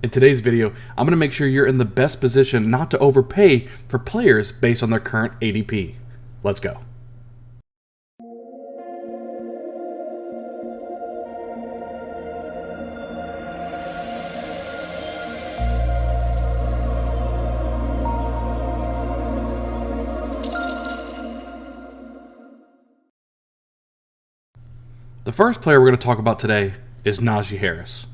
In today's video, I'm going to make sure you're in the best position not to overpay for players based on their current ADP. Let's go. The first player we're going to talk about today is Najee Harris.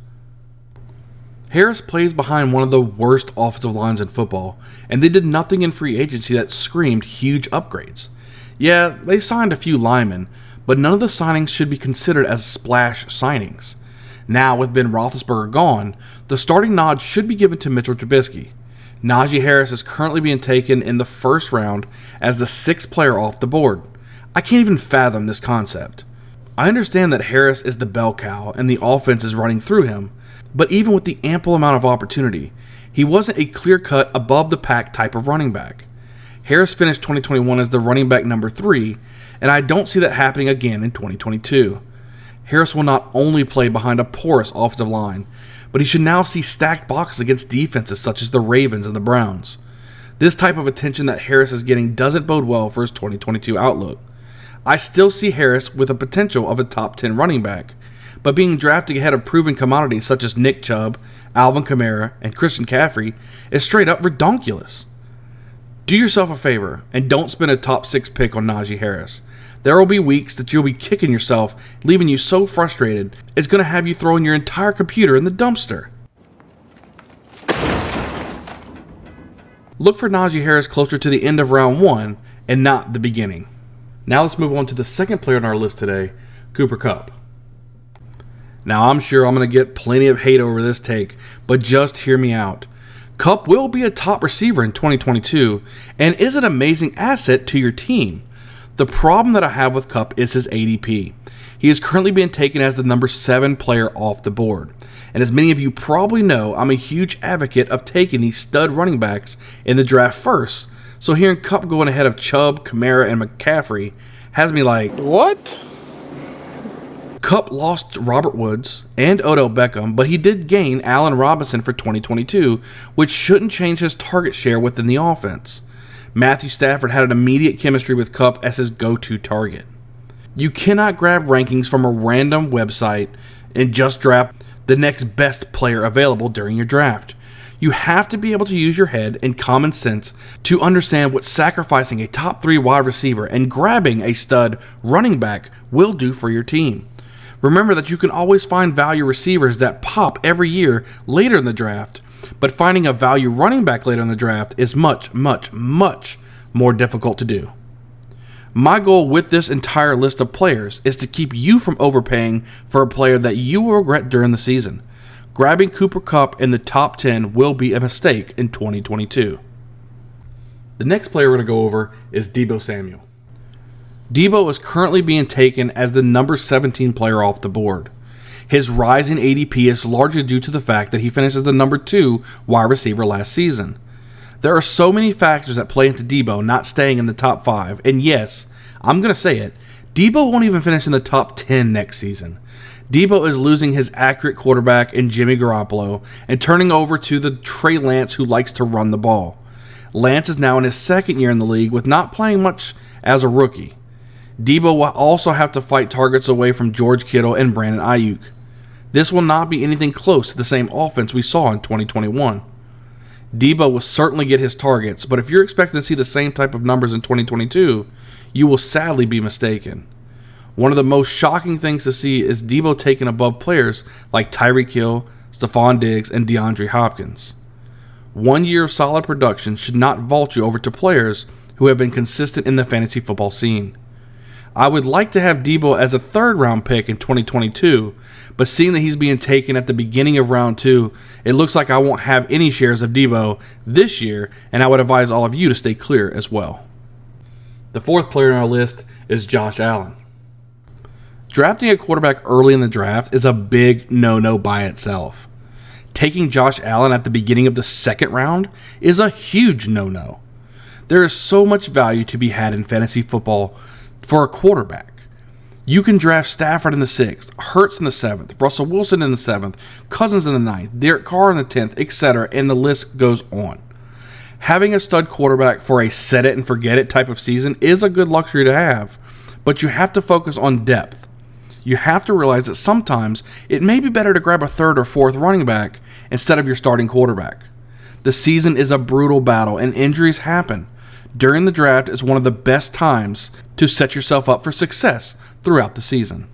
Harris plays behind one of the worst offensive lines in football, and they did nothing in free agency that screamed huge upgrades. Yeah, they signed a few linemen, but none of the signings should be considered as splash signings. Now, with Ben Roethlisberger gone, the starting nod should be given to Mitchell Trubisky. Najee Harris is currently being taken in the first round as the sixth player off the board. I can't even fathom this concept. I understand that Harris is the bell cow and the offense is running through him, but even with the ample amount of opportunity, he wasn't a clear-cut, above-the-pack type of running back. Harris finished 2021 as the running back number 3, and I don't see that happening again in 2022. Harris will not only play behind a porous offensive line, but he should now see stacked boxes against defenses such as the Ravens and the Browns. This type of attention that Harris is getting doesn't bode well for his 2022 outlook. I still see Harris with a potential of a top 10 running back, but being drafted ahead of proven commodities such as Nick Chubb, Alvin Kamara, and Christian McCaffrey is straight up redonkulous. Do yourself a favor and don't spend a top 6 pick on Najee Harris. There will be weeks that you'll be kicking yourself, leaving you so frustrated, it's going to have you throwing your entire computer in the dumpster. Look for Najee Harris closer to the end of round 1 and not the beginning. Now let's move on to the second player on our list today, Cooper Kupp. Now I'm sure I'm going to get plenty of hate over this take, but just hear me out. Kupp will be a top receiver in 2022 and is an amazing asset to your team. The problem that I have with Kupp is his ADP. He is currently being taken as the number 7 player off the board. And as many of you probably know, I'm a huge advocate of taking these stud running backs in the draft first. So hearing Kupp going ahead of Chubb, Kamara, and McCaffrey has me like, what? Kupp lost Robert Woods and Odell Beckham, but he did gain Allen Robinson for 2022, which shouldn't change his target share within the offense. Matthew Stafford had an immediate chemistry with Kupp as his go-to target. You cannot grab rankings from a random website and just draft the next best player available during your draft. You have to be able to use your head and common sense to understand what sacrificing a top 3 wide receiver and grabbing a stud running back will do for your team. Remember that you can always find value receivers that pop every year later in the draft, but finding a value running back later in the draft is much, much, much more difficult to do. My goal with this entire list of players is to keep you from overpaying for a player that you will regret during the season. Grabbing Cooper Kupp in the top 10 will be a mistake in 2022. The next player we're going to go over is Deebo Samuel. Deebo is currently being taken as the number 17 player off the board. His rise in ADP is largely due to the fact that he finished as the number 2 wide receiver last season. There are so many factors that play into Deebo not staying in the top 5, and yes, I'm going to say it, Deebo won't even finish in the top 10 next season. Deebo is losing his accurate quarterback in Jimmy Garoppolo and turning over to the Trey Lance who likes to run the ball. Lance is now in his second year in the league with not playing much as a rookie. Deebo will also have to fight targets away from George Kittle and Brandon Ayuk. This will not be anything close to the same offense we saw in 2021. Deebo will certainly get his targets, but if you're expecting to see the same type of numbers in 2022, you will sadly be mistaken. One of the most shocking things to see is Deebo taken above players like Tyreek Hill, Stephon Diggs, and DeAndre Hopkins. 1 year of solid production should not vault you over to players who have been consistent in the fantasy football scene. I would like to have Deebo as a 3rd round pick in 2022, but seeing that he's being taken at the beginning of round 2, it looks like I won't have any shares of Deebo this year, and I would advise all of you to stay clear as well. The 4th player on our list is Josh Allen. Drafting a quarterback early in the draft is a big no-no by itself. Taking Josh Allen at the beginning of the 2nd round is a huge no-no. There is so much value to be had in fantasy football for a quarterback. You can draft Stafford in the 6th, Hurts in the 7th, Russell Wilson in the 7th, Cousins in the 9th, Derek Carr in the 10th, etc., and the list goes on. Having a stud quarterback for a set it and forget it type of season is a good luxury to have, but you have to focus on depth. You have to realize that sometimes it may be better to grab a third or fourth running back instead of your starting quarterback. The season is a brutal battle and injuries happen. During the draft is one of the best times to set yourself up for success throughout the season.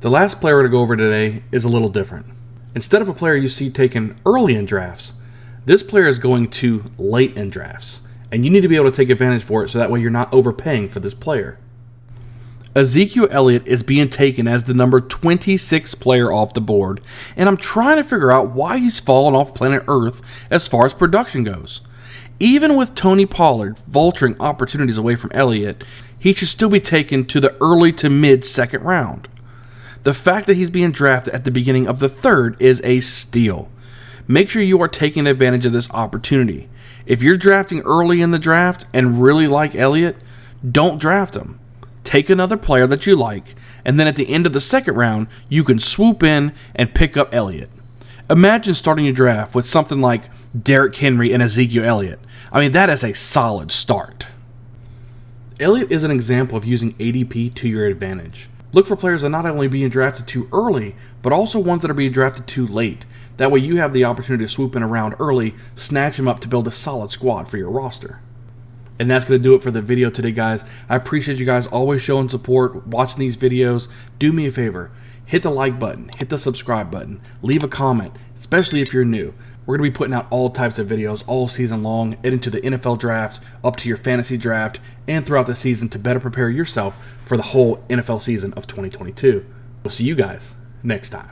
The last player to go over today is a little different. Instead of a player you see taken early in drafts, this player is going to late in drafts, and you need to be able to take advantage for it so that way you're not overpaying for this player. Ezekiel Elliott is being taken as the number 26 player off the board, and I'm trying to figure out why he's fallen off planet Earth as far as production goes. Even with Tony Pollard vulturing opportunities away from Elliott, he should still be taken to the early to mid second round. The fact that he's being drafted at the beginning of the 3rd is a steal. Make sure you are taking advantage of this opportunity. If you're drafting early in the draft and really like Elliott, don't draft him. Take another player that you like, and then at the end of the 2nd round, you can swoop in and pick up Elliott. Imagine starting your draft with something like Derrick Henry and Ezekiel Elliott. I mean, that is a solid start. Elliott is an example of using ADP to your advantage. Look for players that are not only being drafted too early, but also ones that are being drafted too late. That way you have the opportunity to swoop in around early, snatch him up to build a solid squad for your roster. And that's going to do it for the video today, guys. I appreciate you guys always showing support, watching these videos. Do me a favor, hit the like button, hit the subscribe button, leave a comment, especially if you're new. We're going to be putting out all types of videos all season long, into the NFL draft, up to your fantasy draft, and throughout the season to better prepare yourself for the whole NFL season of 2022. We'll see you guys next time.